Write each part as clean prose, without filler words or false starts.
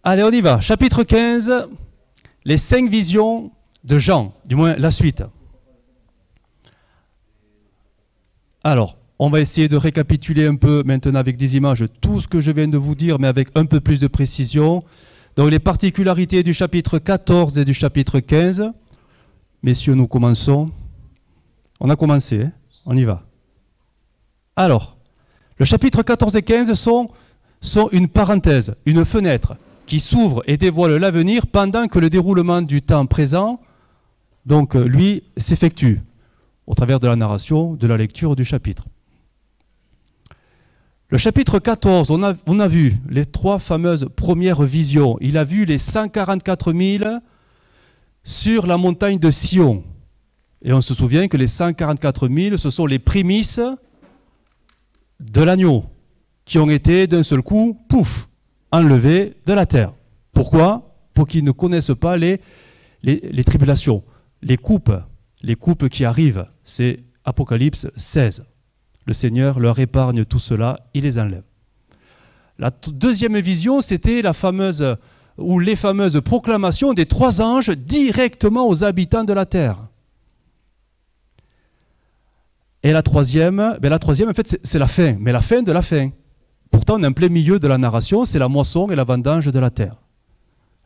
Allez, on y va. Chapitre 15, les 5 visions de Jean, du moins la suite. Alors, on va essayer de récapituler un peu maintenant avec des images tout ce que je viens de vous dire, mais avec un peu plus de précision. Donc, les particularités du chapitre 14 et du chapitre 15. Messieurs, nous commençons. On a commencé, hein? On y va. Alors, le chapitre 14 et 15 sont une parenthèse, une fenêtre qui s'ouvre et dévoile l'avenir pendant que le déroulement du temps présent, donc lui, s'effectue au travers de la narration, de la lecture du chapitre. Le chapitre 14, on a vu les 3 fameuses premières visions. Il a vu les 144 000 sur la montagne de Sion. Et on se souvient que les 144 000, ce sont les prémices de l'agneau qui ont été d'un seul coup, pouf, enlevés de la terre. Pourquoi? Pour qu'ils ne connaissent pas les tribulations, les coupes qui arrivent. C'est Apocalypse 16. Le Seigneur leur épargne tout cela, il les enlève. La deuxième vision, c'était la fameuse, ou les fameuses proclamations des 3 anges directement aux habitants de la terre. Et la troisième, en fait, c'est la fin, mais la fin de la fin. Pourtant, on est en plein milieu de la narration, c'est la moisson et la vendange de la terre.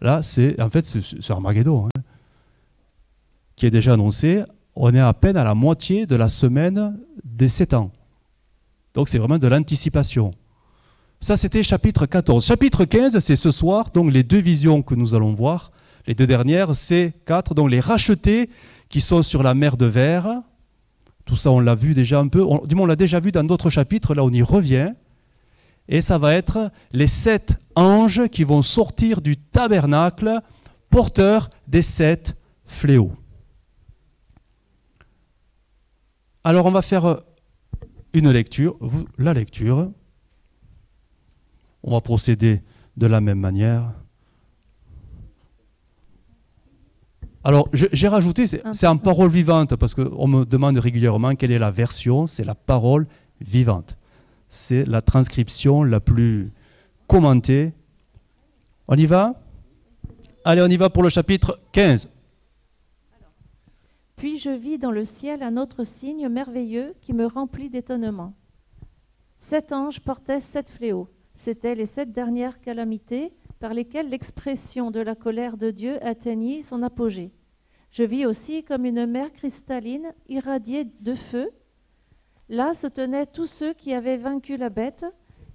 Là, c'est Armageddon, hein, qui est déjà annoncé. On est à peine à la moitié de la semaine des 7 ans. Donc, c'est vraiment de l'anticipation. Ça, c'était chapitre 14. Chapitre 15, c'est ce soir, donc les 2 visions que nous allons voir. Les 2 dernières, c'est 4, donc les rachetés qui sont sur la mer de verre. Tout ça, on l'a vu déjà un peu. Du moins, on l'a déjà vu dans d'autres chapitres. Là, on y revient. Et ça va être les 7 anges qui vont sortir du tabernacle, porteurs des 7 fléaux. Alors, on va faire une lecture. La lecture. On va procéder de la même manière. Alors, j'ai rajouté, c'est en parole vivante, parce qu'on me demande régulièrement quelle est la version. C'est la parole vivante. C'est la transcription la plus commentée. On y va? Allez, on y va pour le chapitre 15. Puis je vis dans le ciel un autre signe merveilleux qui me remplit d'étonnement. 7 anges portaient 7 fléaux. C'étaient les 7 dernières calamités par lesquelles l'expression de la colère de Dieu atteignit son apogée. Je vis aussi comme une mer cristalline irradiée de feu. Là se tenaient tous ceux qui avaient vaincu la bête,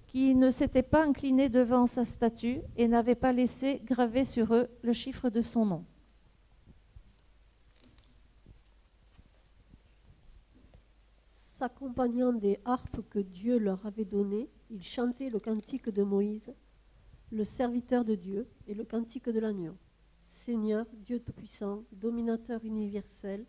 qui ne s'étaient pas inclinés devant sa statue et n'avaient pas laissé graver sur eux le chiffre de son nom. S'accompagnant des harpes que Dieu leur avait données, ils chantaient le cantique de Moïse, le serviteur de Dieu, et le cantique de l'agneau. Seigneur, Dieu Tout-Puissant, dominateur universel,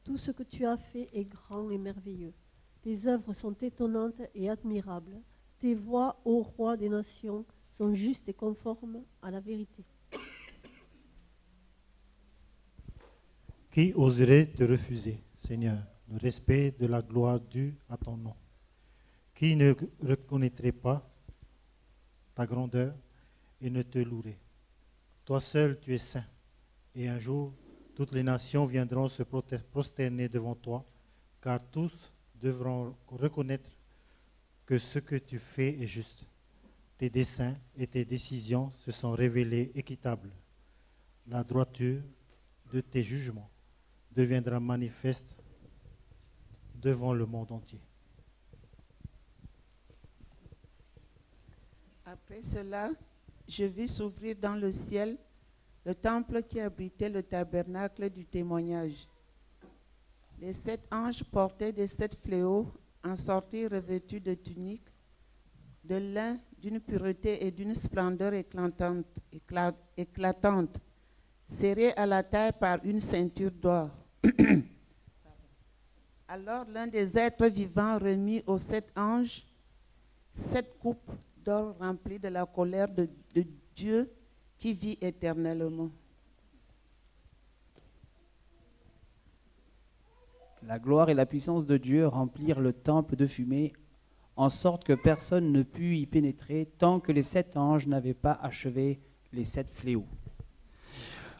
tout ce que tu as fait est grand et merveilleux. Tes œuvres sont étonnantes et admirables. Tes voies, ô roi des nations, sont justes et conformes à la vérité. Qui oserait te refuser, Seigneur, le respect de la gloire due à ton nom? Qui ne reconnaîtrait pas ta grandeur et ne te louerait? Toi seul, tu es saint, et un jour, toutes les nations viendront se prosterner devant toi, car tous devront reconnaître que ce que tu fais est juste. Tes desseins et tes décisions se sont révélés équitables. La droiture de tes jugements deviendra manifeste devant le monde entier. Après cela, je vis s'ouvrir dans le ciel le temple qui abritait le tabernacle du témoignage. Les 7 anges portaient des 7 fléaux en sortir revêtus de tuniques, de lin, d'une pureté et d'une splendeur éclatante, serrés à la taille par une ceinture d'or. Alors l'un des êtres vivants remit aux 7 anges 7 coupes d'or remplies de la colère de Dieu qui vit éternellement. La gloire et la puissance de Dieu remplirent le temple de fumée, en sorte que personne ne put y pénétrer tant que les 7 anges n'avaient pas achevé les 7 fléaux.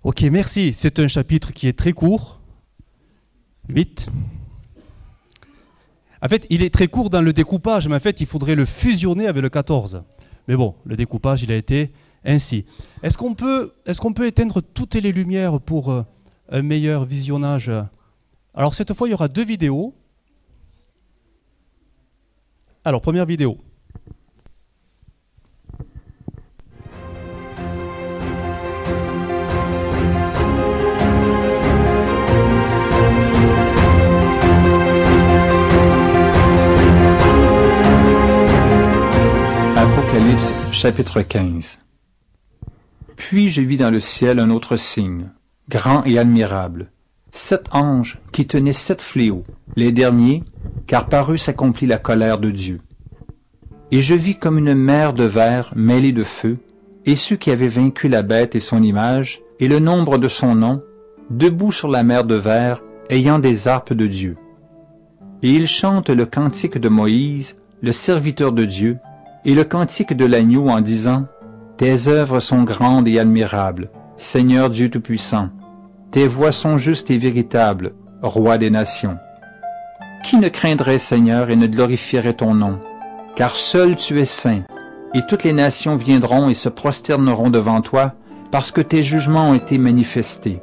Ok, merci. C'est un chapitre qui est très court. 8. En fait, il est très court dans le découpage, mais en fait, il faudrait le fusionner avec le 14. Mais bon, le découpage, il a été ainsi. Est-ce qu'on peut éteindre toutes les lumières pour un meilleur visionnage? Alors, cette fois, il y aura 2 vidéos. Alors, première vidéo. Apocalypse chapitre 15. Puis je vis dans le ciel un autre signe, grand et admirable, 7 anges qui tenaient 7 fléaux, les derniers, car par eux s'accomplit la colère de Dieu. Et je vis comme une mer de verre mêlée de feu, et ceux qui avaient vaincu la bête et son image, et le nombre de son nom, debout sur la mer de verre, ayant des harpes de Dieu. Et ils chantent le cantique de Moïse, le serviteur de Dieu, et le cantique de l'agneau en disant « Tes œuvres sont grandes et admirables, Seigneur Dieu Tout-Puissant. Tes voies sont justes et véritables, Roi des nations. Qui ne craindrait, Seigneur, et ne glorifierait ton nom? Car seul tu es saint, et toutes les nations viendront et se prosterneront devant toi, parce que tes jugements ont été manifestés. »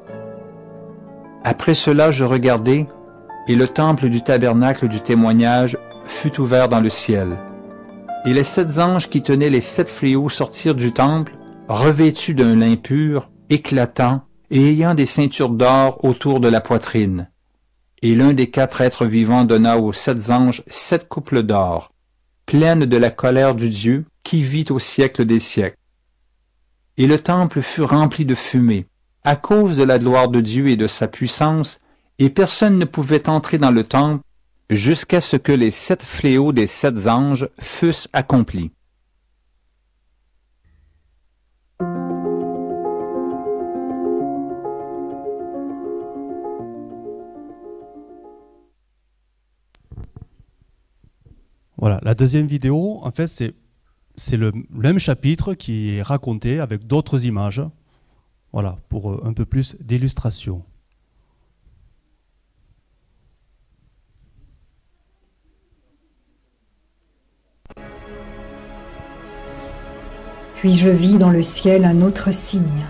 Après cela, je regardai, et le temple du tabernacle du témoignage fut ouvert dans le ciel. Et les 7 anges qui tenaient les 7 fléaux sortirent du temple, revêtus d'un lin pur, éclatant, et ayant des ceintures d'or autour de la poitrine. Et l'un des 4 êtres vivants donna aux 7 anges 7 couples d'or, pleines de la colère du Dieu qui vit au siècle des siècles. Et le temple fut rempli de fumée, à cause de la gloire de Dieu et de sa puissance, et personne ne pouvait entrer dans le temple jusqu'à ce que les 7 fléaux des 7 anges fussent accomplis. Voilà, la deuxième vidéo, en fait, c'est le même chapitre qui est raconté avec d'autres images. Voilà, pour un peu plus d'illustration. Puis je vis dans le ciel un autre signe,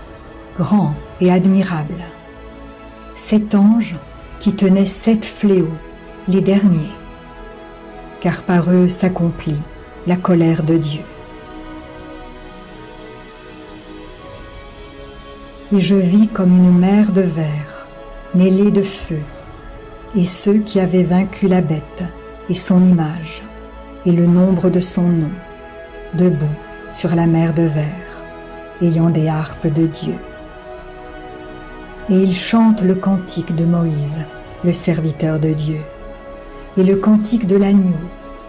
grand et admirable. 7 anges qui tenaient 7 fléaux, les derniers, car par eux s'accomplit la colère de Dieu. Et je vis comme une mer de verre, mêlée de feu, et ceux qui avaient vaincu la bête et son image, et le nombre de son nom, debout sur la mer de verre, ayant des harpes de Dieu. Et ils chantent le cantique de Moïse, le serviteur de Dieu, et le cantique de l'agneau,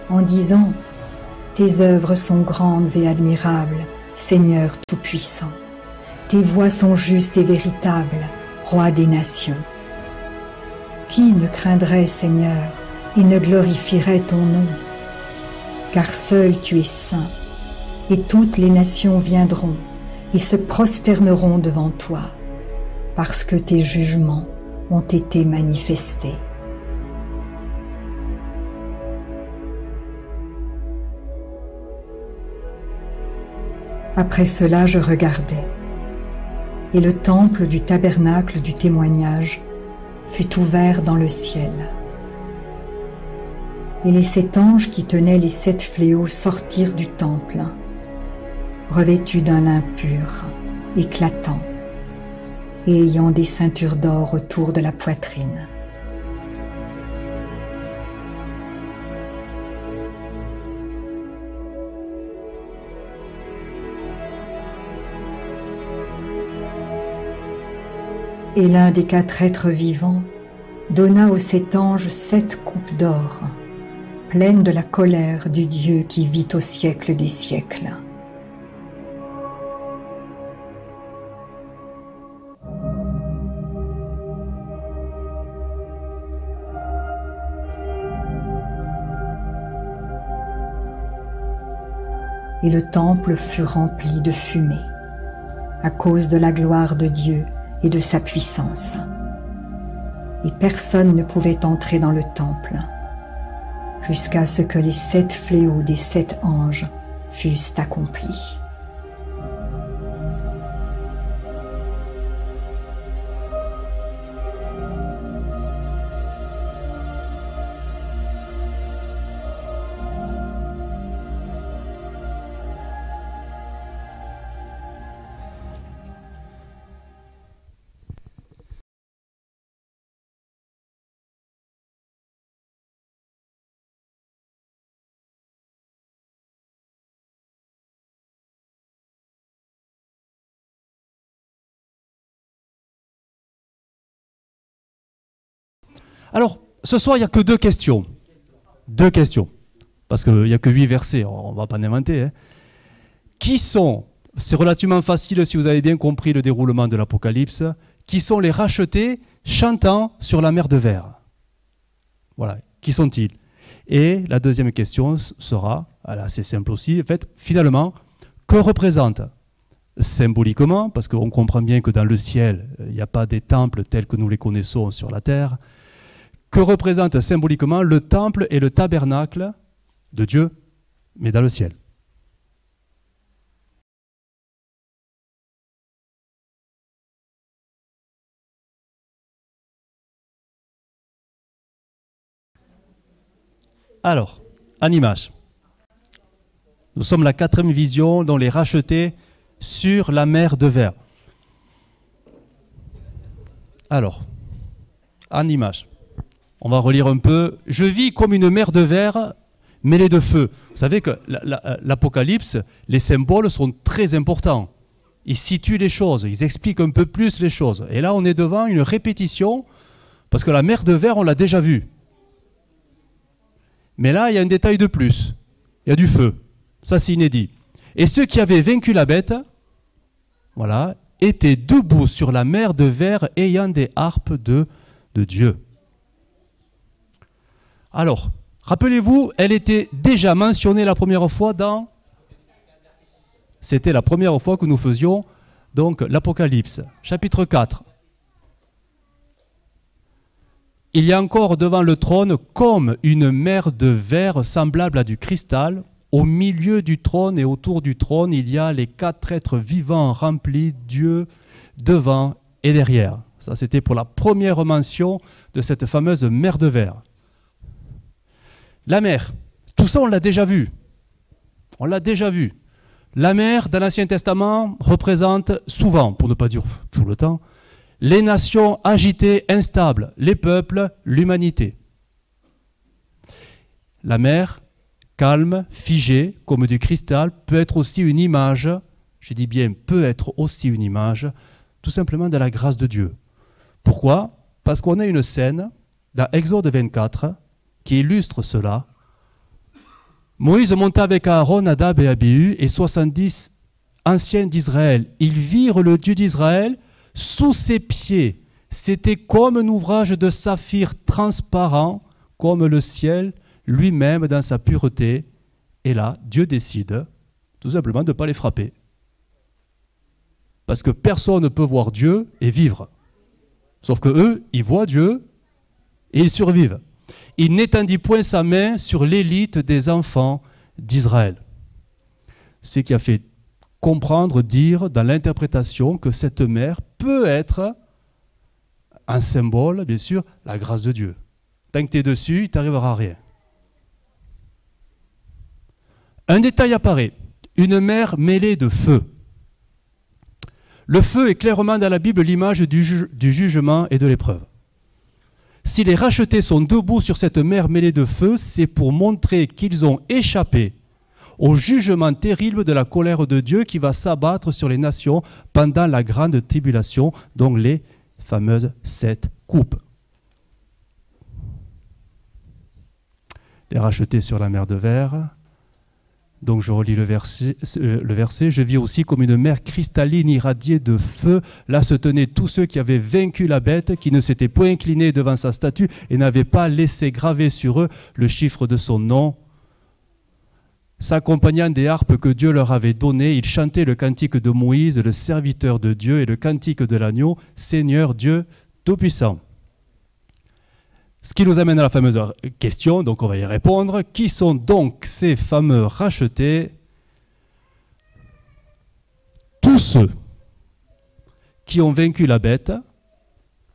en disant « Tes œuvres sont grandes et admirables, Seigneur Tout-Puissant. Tes voies sont justes et véritables, Roi des nations. Qui ne craindrait, Seigneur, et ne glorifierait ton nom? Car seul tu es saint, et toutes les nations viendront et se prosterneront devant toi, parce que tes jugements ont été manifestés. Après cela, je regardai, et le temple du tabernacle du témoignage fut ouvert dans le ciel. Et les 7 anges qui tenaient les 7 fléaux sortirent du temple, revêtus d'un lin pur, éclatant, et ayant des ceintures d'or autour de la poitrine. Et l'un des 4 êtres vivants donna aux 7 anges 7 coupes d'or, pleines de la colère du Dieu qui vit au siècle des siècles. Et le temple fut rempli de fumée. à cause de la gloire de Dieu et de sa puissance. Et personne ne pouvait entrer dans le temple, jusqu'à ce que les 7 fléaux des 7 anges fussent accomplis. Alors, ce soir, il n'y a que 2 questions. 2 questions. Parce qu'il n'y a que 8 versets, on ne va pas en inventer. Hein. Qui sont, c'est relativement facile si vous avez bien compris le déroulement de l'Apocalypse, qui sont les rachetés chantant sur la mer de verre? Voilà, qui sont-ils? Et la deuxième question sera, c'est simple aussi, en fait, finalement, que représente symboliquement, parce qu'on comprend bien que dans le ciel, il n'y a pas des temples tels que nous les connaissons sur la terre, que représente symboliquement le temple et le tabernacle de Dieu, mais dans le ciel. Alors, en image, nous sommes la 4e vision dont les rachetés sur la mer de verre. Alors, en image. On va relire un peu. Je vis comme une mer de verre mêlée de feu. Vous savez que l'Apocalypse, les symboles sont très importants. Ils situent les choses, ils expliquent un peu plus les choses. Et là, on est devant une répétition, parce que la mer de verre, on l'a déjà vue. Mais là, il y a un détail de plus. Il y a du feu. Ça, c'est inédit. Et ceux qui avaient vaincu la bête, voilà, étaient debout sur la mer de verre ayant des harpes de Dieu. Alors, rappelez-vous, elle était déjà mentionnée la première fois dans... C'était la première fois que nous faisions donc l'Apocalypse, chapitre 4. Il y a encore devant le trône comme une mer de verre semblable à du cristal. Au milieu du trône et autour du trône, il y a les 4 êtres vivants remplis, Dieu devant et derrière. Ça, c'était pour la première mention de cette fameuse mer de verre. La mer, tout ça on l'a déjà vu. On l'a déjà vu. La mer, dans l'Ancien Testament, représente souvent, pour ne pas dire tout le temps, les nations agitées, instables, les peuples, l'humanité. La mer, calme, figée, comme du cristal, peut être aussi une image, je dis bien peut être aussi une image, tout simplement de la grâce de Dieu. Pourquoi? Parce qu'on a une scène, dans Exode 24, qui illustre cela. Moïse monta avec Aaron, Nadab et Abihu et 70 anciens d'Israël. Ils virent le Dieu d'Israël sous ses pieds. C'était comme un ouvrage de saphir transparent, comme le ciel lui-même dans sa pureté. Et là, Dieu décide tout simplement de ne pas les frapper. Parce que personne ne peut voir Dieu et vivre. Sauf que eux, ils voient Dieu et ils survivent. Il n'étendit point sa main sur l'élite des enfants d'Israël. Ce qui a fait comprendre, dire dans l'interprétation que cette mer peut être un symbole, bien sûr, la grâce de Dieu. Tant que tu es dessus, il ne t'arrivera rien. Un détail apparaît, une mer mêlée de feu. Le feu est clairement dans la Bible l'image du jugement et de l'épreuve. Si les rachetés sont debout sur cette mer mêlée de feu, c'est pour montrer qu'ils ont échappé au jugement terrible de la colère de Dieu qui va s'abattre sur les nations pendant la grande tribulation, donc les fameuses 7 coupes. Les rachetés sur la mer de verre. Donc je relis le verset. Je vis aussi comme une mer cristalline irradiée de feu. Là se tenaient tous ceux qui avaient vaincu la bête, qui ne s'étaient point inclinés devant sa statue et n'avaient pas laissé graver sur eux le chiffre de son nom. s'accompagnant des harpes que Dieu leur avait données, ils chantaient le cantique de Moïse, le serviteur de Dieu, et le cantique de l'agneau, Seigneur Dieu Tout-Puissant. Ce qui nous amène à la fameuse question, donc on va y répondre. Qui sont donc ces fameux rachetés? Tous ceux qui ont vaincu la bête,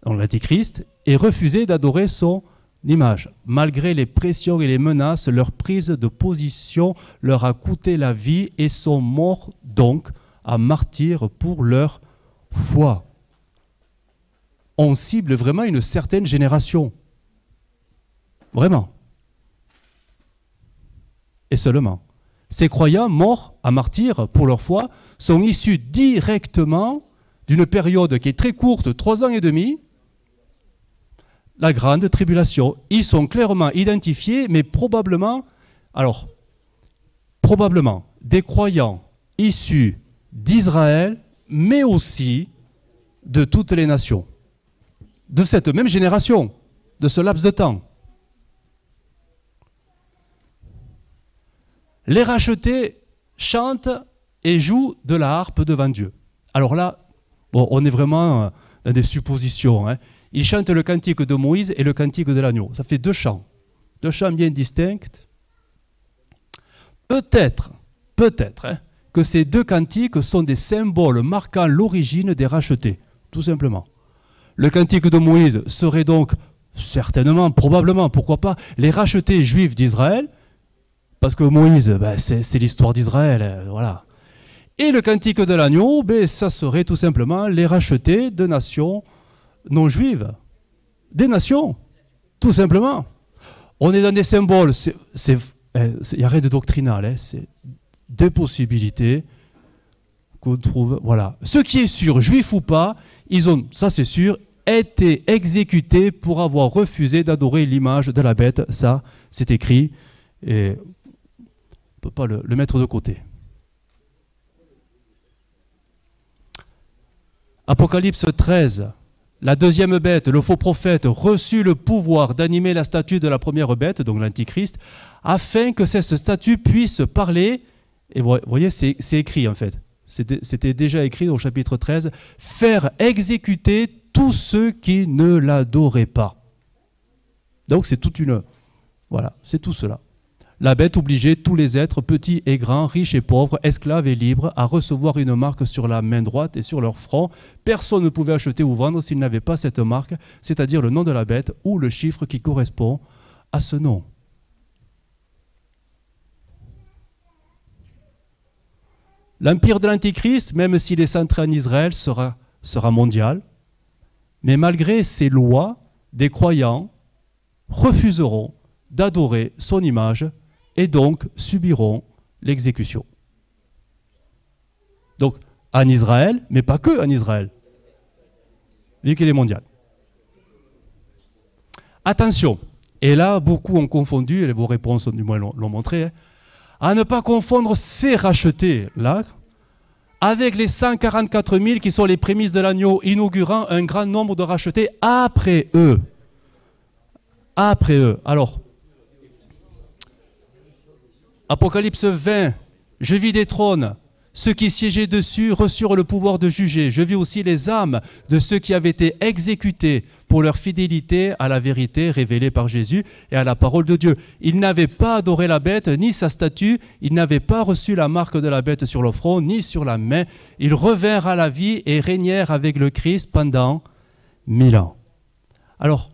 l'Antichrist, et refusé d'adorer son image. Malgré les pressions et les menaces, leur prise de position leur a coûté la vie et sont morts donc à martyrs pour leur foi. On cible vraiment une certaine génération. Vraiment. Et seulement. Ces croyants morts à martyrs pour leur foi sont issus directement d'une période qui est très courte, 3 ans et demi, la grande tribulation. Ils sont clairement identifiés, mais probablement des croyants issus d'Israël, mais aussi de toutes les nations, de cette même génération, de ce laps de temps. Les rachetés chantent et jouent de la harpe devant Dieu. Alors là, bon, on est vraiment dans des suppositions. Hein. Ils chantent le cantique de Moïse et le cantique de l'agneau. Ça fait 2 chants bien distincts. Peut-être hein, que ces 2 cantiques sont des symboles marquant l'origine des rachetés, tout simplement. Le cantique de Moïse serait donc certainement, probablement, pourquoi pas, les rachetés juifs d'Israël, parce que Moïse, c'est l'histoire d'Israël, voilà. Et le cantique de l'agneau, ça serait tout simplement les rachetés de nations non juives. Des nations, tout simplement. On est dans des symboles, il n'y a rien de doctrinal, hein, c'est des possibilités qu'on trouve. Voilà. Ce qui est sûr, juifs ou pas, ils ont, ça c'est sûr, été exécutés pour avoir refusé d'adorer l'image de la bête. Ça, c'est écrit et on ne peut pas le mettre de côté. Apocalypse 13, la deuxième bête, le faux prophète, reçut le pouvoir d'animer la statue de la première bête, donc l'Antichrist, afin que cette statue puisse parler, et vous voyez, c'est écrit en fait, c'était déjà écrit au chapitre 13, faire exécuter tous ceux qui ne l'adoraient pas. Donc c'est toute une... Voilà, c'est tout cela. La bête obligeait tous les êtres, petits et grands, riches et pauvres, esclaves et libres, à recevoir une marque sur la main droite et sur leur front. Personne ne pouvait acheter ou vendre s'il n'avait pas cette marque, c'est-à-dire le nom de la bête ou le chiffre qui correspond à ce nom. L'empire de l'Antichrist, même s'il est centré en Israël, sera mondial. Mais malgré ces lois, des croyants refuseront d'adorer son image et donc subiront l'exécution. Donc en Israël, mais pas que en Israël, vu qu'il est mondial. Attention, et là beaucoup ont confondu, et vos réponses du moins l'ont montré, hein, à ne pas confondre ces rachetés là avec les 144 000 qui sont les prémices de l'agneau, inaugurant un grand nombre de rachetés après eux. Après eux. Alors, Apocalypse 20, je vis des trônes, ceux qui siégeaient dessus reçurent le pouvoir de juger. Je vis aussi les âmes de ceux qui avaient été exécutés pour leur fidélité à la vérité révélée par Jésus et à la parole de Dieu. Ils n'avaient pas adoré la bête ni sa statue, ils n'avaient pas reçu la marque de la bête sur le front ni sur la main. Ils revinrent à la vie et régnèrent avec le Christ pendant 1000 ans. Alors,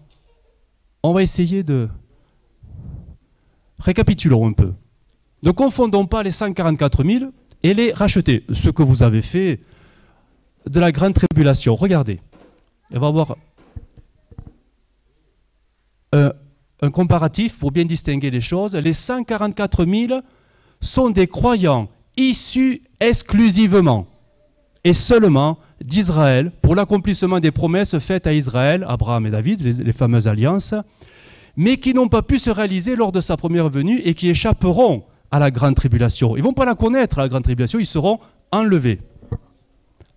on va essayer de... Récapitulons un peu. Ne confondons pas les 144 000 et les rachetés. Ce que vous avez fait de la grande tribulation. Regardez. On va avoir un comparatif pour bien distinguer les choses. Les 144 000 sont des croyants issus exclusivement et seulement d'Israël pour l'accomplissement des promesses faites à Israël, Abraham et David, les fameuses alliances, mais qui n'ont pas pu se réaliser lors de sa première venue et qui échapperont à la grande tribulation. Ils ne vont pas la connaître, la grande tribulation, ils seront enlevés.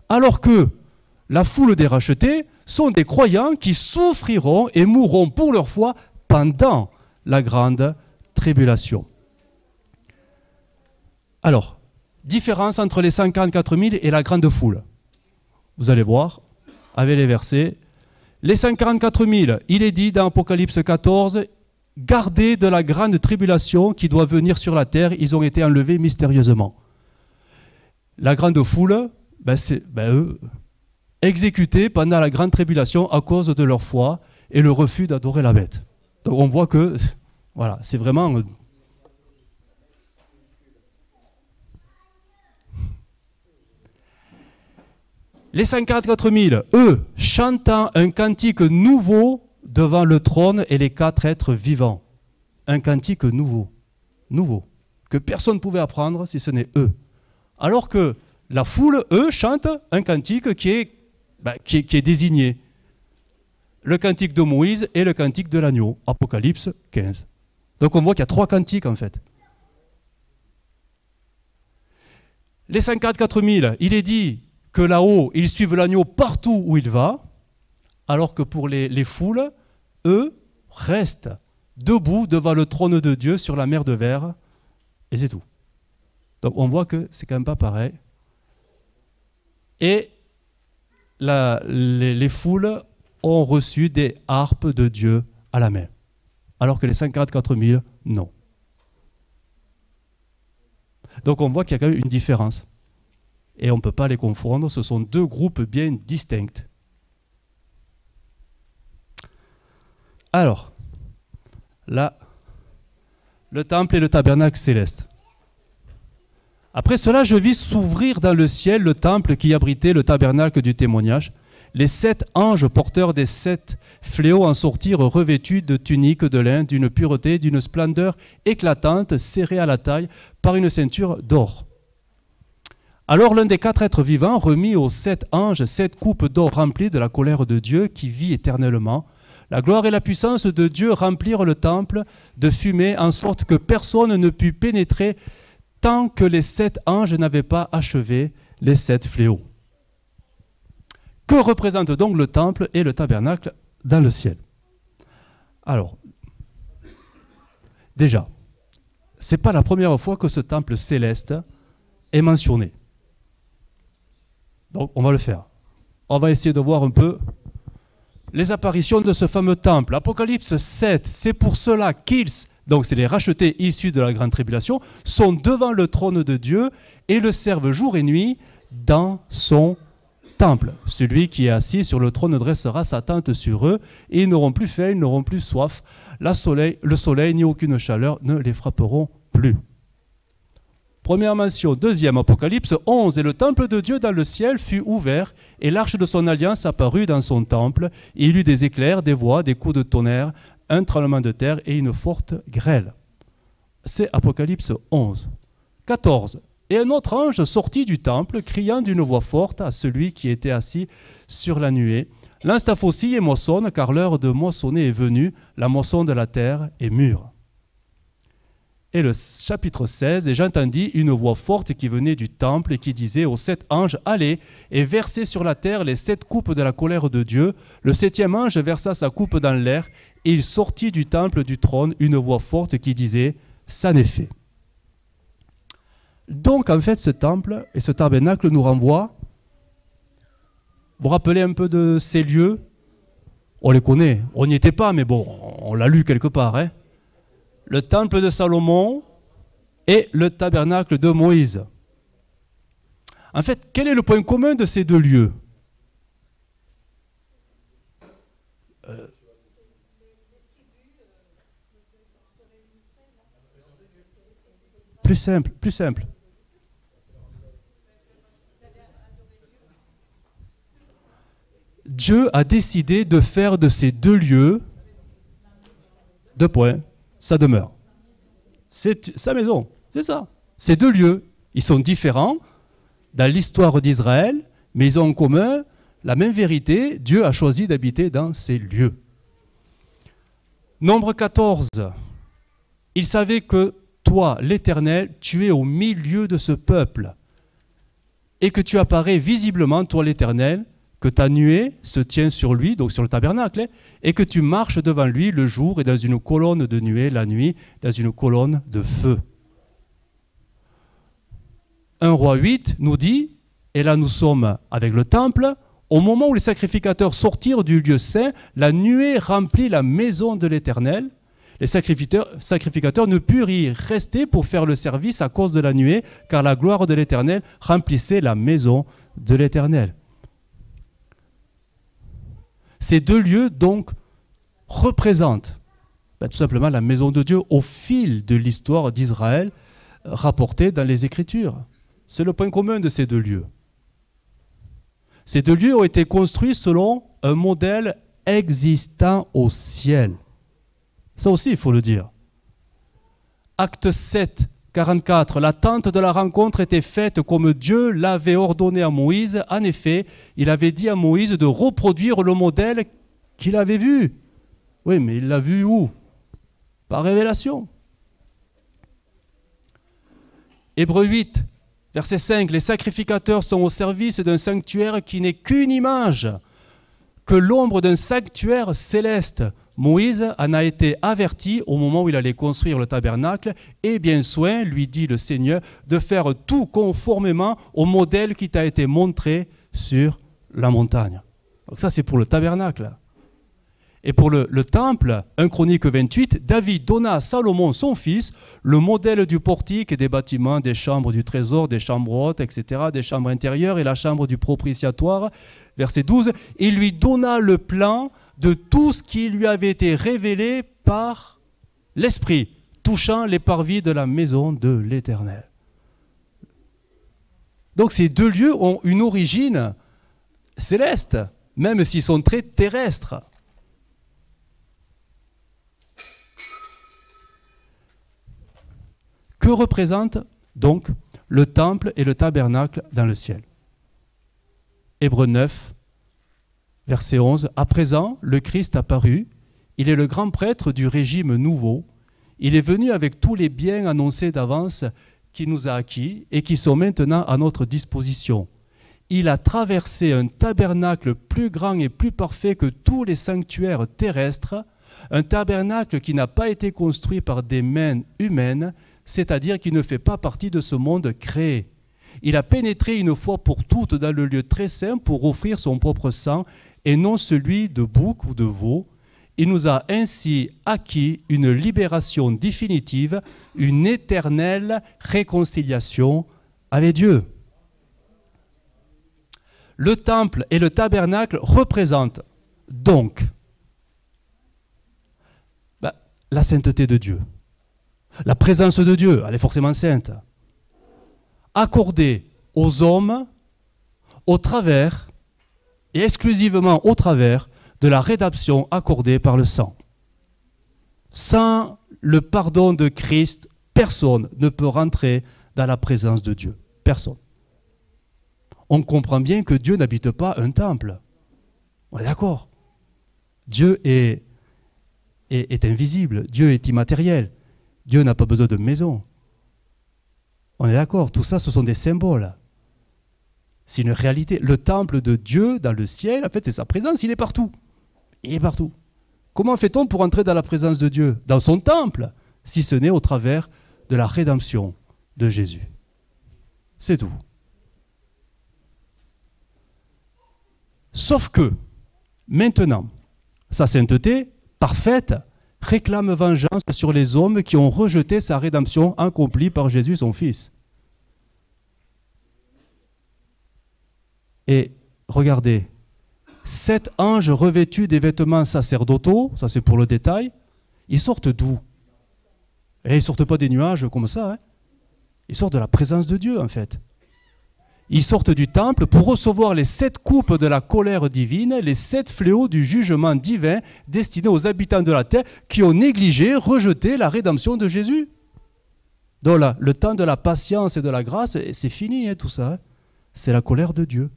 Alors que la foule des rachetés sont des croyants qui souffriront et mourront pour leur foi pendant la grande tribulation. Alors, différence entre les 144 000 et la grande foule. Vous allez voir, avec les versets. Les 144 000, il est dit dans Apocalypse 14, gardés de la grande tribulation qui doit venir sur la terre, ils ont été enlevés mystérieusement. La grande foule, c'est eux, exécutés pendant la grande tribulation à cause de leur foi et le refus d'adorer la bête. Donc on voit que, voilà, c'est vraiment... Les 144 000, eux, chantant un cantique nouveau devant le trône et les 4 êtres vivants. Un cantique nouveau, que personne ne pouvait apprendre si ce n'est eux. Alors que la foule, eux, chantent un cantique qui est désigné. Le cantique de Moïse et le cantique de l'agneau, Apocalypse 15. Donc on voit qu'il y a 3 cantiques en fait. Les 144 000, il est dit que là-haut, ils suivent l'agneau partout où il va, alors que pour les foules, eux, restent debout devant le trône de Dieu sur la mer de verre, et c'est tout. Donc on voit que c'est quand même pas pareil. Et les foules ont reçu des harpes de Dieu à la main, alors que les 144 000, non. Donc on voit qu'il y a quand même une différence. Et on ne peut pas les confondre, ce sont 2 groupes bien distincts. Alors, là, le temple et le tabernacle céleste. Après cela, je vis s'ouvrir dans le ciel le temple qui abritait le tabernacle du témoignage. Les 7 anges porteurs des 7 fléaux en sortirent revêtus de tuniques de lin, d'une pureté, d'une splendeur éclatante, serrés à la taille par une ceinture d'or. Alors l'un des 4 êtres vivants remit aux 7 anges 7 coupes d'or remplies de la colère de Dieu qui vit éternellement. La gloire et la puissance de Dieu remplirent le temple de fumée en sorte que personne ne put pénétrer tant que les 7 anges n'avaient pas achevé les 7 fléaux. Que représentent donc le temple et le tabernacle dans le ciel? Alors, déjà, ce n'est pas la première fois que ce temple céleste est mentionné. Donc, on va le faire. On va essayer de voir un peu les apparitions de ce fameux temple. Apocalypse 7, c'est pour cela qu'ils, donc c'est les rachetés issus de la grande tribulation, sont devant le trône de Dieu et le servent jour et nuit dans son temple. Celui qui est assis sur le trône dressera sa tente sur eux et ils n'auront plus faim, ils n'auront plus soif. Le soleil ni aucune chaleur ne les frapperont plus. Première mention. Deuxième, Apocalypse 11. Et le temple de Dieu dans le ciel fut ouvert, et l'arche de son alliance apparut dans son temple. Et il eut des éclairs, des voix, des coups de tonnerre, un tremblement de terre et une forte grêle. C'est Apocalypse 11. 14. Et un autre ange sortit du temple, criant d'une voix forte à celui qui était assis sur la nuée. Lance ta faucille et moissonne, car l'heure de moissonner est venue, la moisson de la terre est mûre. Et le chapitre 16, et j'entendis une voix forte qui venait du temple et qui disait aux 7 anges, allez et versez sur la terre les 7 coupes de la colère de Dieu. Le 7e ange versa sa coupe dans l'air, et il sortit du temple du trône une voix forte qui disait, ça n'est fait. Donc en fait ce temple et ce tabernacle nous renvoient, vous vous rappelez un peu de ces lieux? On les connaît, on n'y était pas, mais bon, on l'a lu quelque part, hein. Le temple de Salomon et le tabernacle de Moïse. En fait, quel est le point commun de ces 2 lieux? Plus simple, plus simple. Dieu a décidé de faire de ces 2 lieux 2 points. Sa demeure. C'est sa maison, c'est ça. Ces 2 lieux, ils sont différents dans l'histoire d'Israël, mais ils ont en commun la même vérité. Dieu a choisi d'habiter dans ces lieux. Nombre 14. Il savait que toi, l'Éternel, tu es au milieu de ce peuple et que tu apparais visiblement, toi l'Éternel, que ta nuée se tient sur lui, donc sur le tabernacle, et que tu marches devant lui le jour et dans une colonne de nuée la nuit, dans une colonne de feu. 1 Roi 8 nous dit, et là nous sommes avec le temple, au moment où les sacrificateurs sortirent du lieu saint, la nuée remplit la maison de l'Éternel. Les sacrificateurs ne purent y rester pour faire le service à cause de la nuée, car la gloire de l'Éternel remplissait la maison de l'Éternel. Ces deux lieux, donc, représentent tout simplement la maison de Dieu au fil de l'histoire d'Israël rapportée dans les Écritures. C'est le point commun de ces deux lieux. Ces deux lieux ont été construits selon un modèle existant au ciel. Ça aussi, il faut le dire. Acte 7, 44. La tente de la rencontre était faite comme Dieu l'avait ordonné à Moïse. En effet, il avait dit à Moïse de reproduire le modèle qu'il avait vu. Oui, mais il l'a vu où? Par révélation. Hébreux 8, verset 5. Les sacrificateurs sont au service d'un sanctuaire qui n'est qu'une image, que l'ombre d'un sanctuaire céleste. Moïse en a été averti au moment où il allait construire le tabernacle. Et bien soin, lui dit le Seigneur, de faire tout conformément au modèle qui t'a été montré sur la montagne. Donc ça, c'est pour le tabernacle. Et pour le temple, 1 Chronique 28, David donna à Salomon, son fils, le modèle du portique et des bâtiments, des chambres du trésor, des chambres hautes, etc., des chambres intérieures et la chambre du propitiatoire. Verset 12, il lui donna le plan de tout ce qui lui avait été révélé par l'Esprit, touchant les parvis de la maison de l'Éternel. Donc ces deux lieux ont une origine céleste, même s'ils sont très terrestres. Que représentent donc le temple et le tabernacle dans le ciel? Hébreux 9, verset 11. À présent, le Christ apparut. Il est le grand prêtre du régime nouveau. Il est venu avec tous les biens annoncés d'avance qu'il nous a acquis et qui sont maintenant à notre disposition. Il a traversé un tabernacle plus grand et plus parfait que tous les sanctuaires terrestres, un tabernacle qui n'a pas été construit par des mains humaines, c'est-à-dire qui ne fait pas partie de ce monde créé. Il a pénétré une fois pour toutes dans le lieu très saint pour offrir son propre sang et non celui de bouc ou de veau. Il nous a ainsi acquis une libération définitive, une éternelle réconciliation avec Dieu. Le temple et le tabernacle représentent donc la sainteté de Dieu. La présence de Dieu, elle est forcément sainte, accordée aux hommes au travers, et exclusivement au travers, de la rédemption accordée par le sang. Sans le pardon de Christ, personne ne peut rentrer dans la présence de Dieu. Personne. On comprend bien que Dieu n'habite pas un temple. On est d'accord. Dieu est invisible, Dieu est immatériel. Dieu n'a pas besoin de maison. On est d'accord, tout ça, ce sont des symboles. C'est une réalité. Le temple de Dieu dans le ciel, en fait, c'est sa présence, il est partout. Il est partout. Comment fait-on pour entrer dans la présence de Dieu, dans son temple, si ce n'est au travers de la rédemption de Jésus? C'est tout. Sauf que, maintenant, sa sainteté parfaite réclame vengeance sur les hommes qui ont rejeté sa rédemption accomplie par Jésus, son Fils. Et regardez, 7 anges revêtus des vêtements sacerdotaux, ça c'est pour le détail, ils sortent d'où? Et ils ne sortent pas des nuages comme ça, hein. Ils sortent de la présence de Dieu en fait. Ils sortent du temple pour recevoir les 7 coupes de la colère divine, les 7 fléaux du jugement divin destinés aux habitants de la terre qui ont négligé, rejeté la rédemption de Jésus. Donc là, le temps de la patience et de la grâce, c'est fini hein, tout ça. Hein. C'est la colère de Dieu.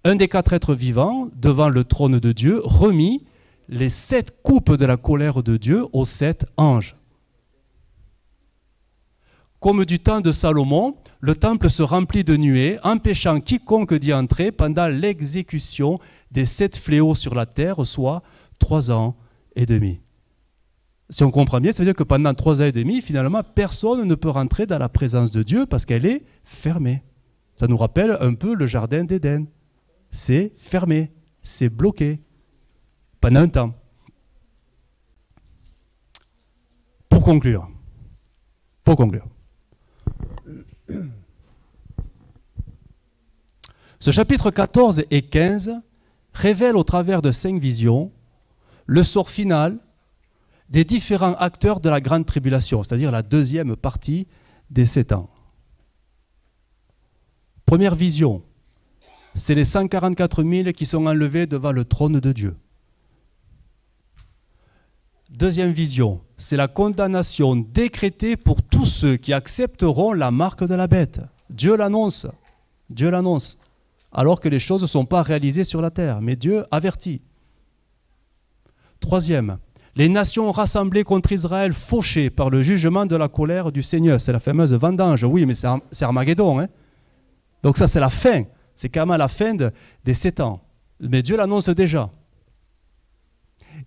Un des 4 êtres vivants, devant le trône de Dieu, remit les 7 coupes de la colère de Dieu aux 7 anges. Comme du temps de Salomon, le temple se remplit de nuées, empêchant quiconque d'y entrer pendant l'exécution des 7 fléaux sur la terre, soit 3 ans et demi. Si on comprend bien, ça veut dire que pendant 3 ans et demi, finalement, personne ne peut rentrer dans la présence de Dieu parce qu'elle est fermée. Ça nous rappelle un peu le jardin d'Éden. C'est fermé, c'est bloqué pendant un temps. Pour conclure, ce chapitre 14 et 15 révèle au travers de 5 visions le sort final des différents acteurs de la grande tribulation, c'est-à-dire la deuxième partie des 7 ans. Première vision, c'est les 144 000 qui sont enlevés devant le trône de Dieu. Deuxième vision, c'est la condamnation décrétée pour tous ceux qui accepteront la marque de la bête. Dieu l'annonce, alors que les choses ne sont pas réalisées sur la terre, mais Dieu avertit. Troisième, les nations rassemblées contre Israël, fauchées par le jugement de la colère du Seigneur. C'est la fameuse vendange, oui, mais c'est Armageddon. Hein. Donc ça, c'est la fin. C'est quand même la fin des 7 ans. Mais Dieu l'annonce déjà.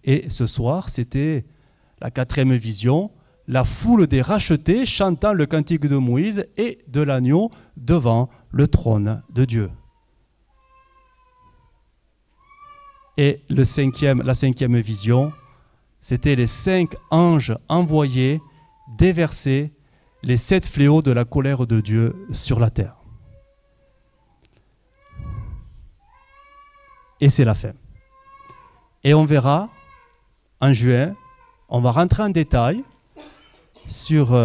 Et ce soir, c'était la 4e vision, la foule des rachetés chantant le cantique de Moïse et de l'agneau devant le trône de Dieu. Et la 5e vision, c'était les 5 anges envoyés déverser les 7 fléaux de la colère de Dieu sur la terre. Et c'est la fin. Et on verra, en juin, on va rentrer en détail sur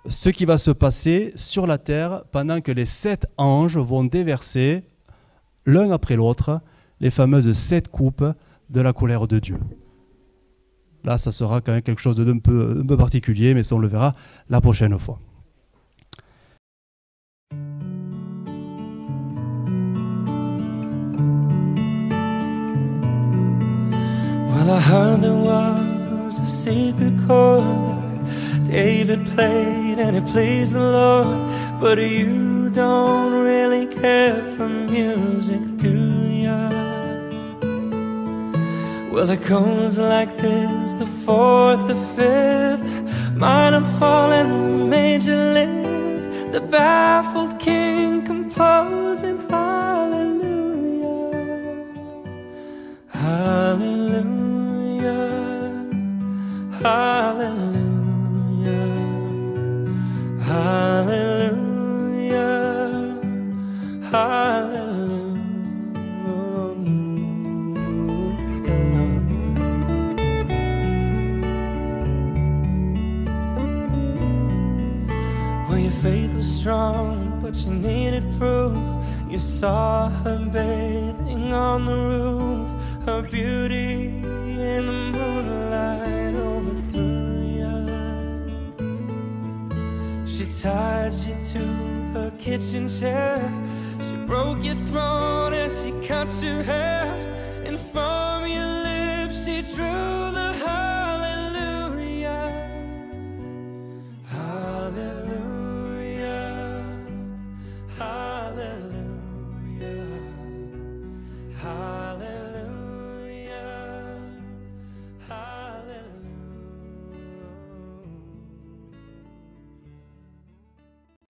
ce qui va se passer sur la terre pendant que les 7 anges vont déverser, l'un après l'autre, les fameuses 7 coupes de la colère de Dieu. Là, ça sera quand même quelque chose d'un peu particulier, mais ça, on le verra la prochaine fois. Well, I heard there was a secret chord that David played and it pleased the Lord, but you don't really care for music, do ya? Well, it goes like this, the 4th, the 5th, minor fall and major lift, the baffled king composing hallelujah, hallelujah, hallelujah, hallelujah, hallelujah. Well, your faith was strong, but you needed proof. You saw her bathing on the roof, her beauty in the moonlight overthrew you. She tied you to her kitchen chair, she broke your throat and she cut your hair, and from your lips she drew the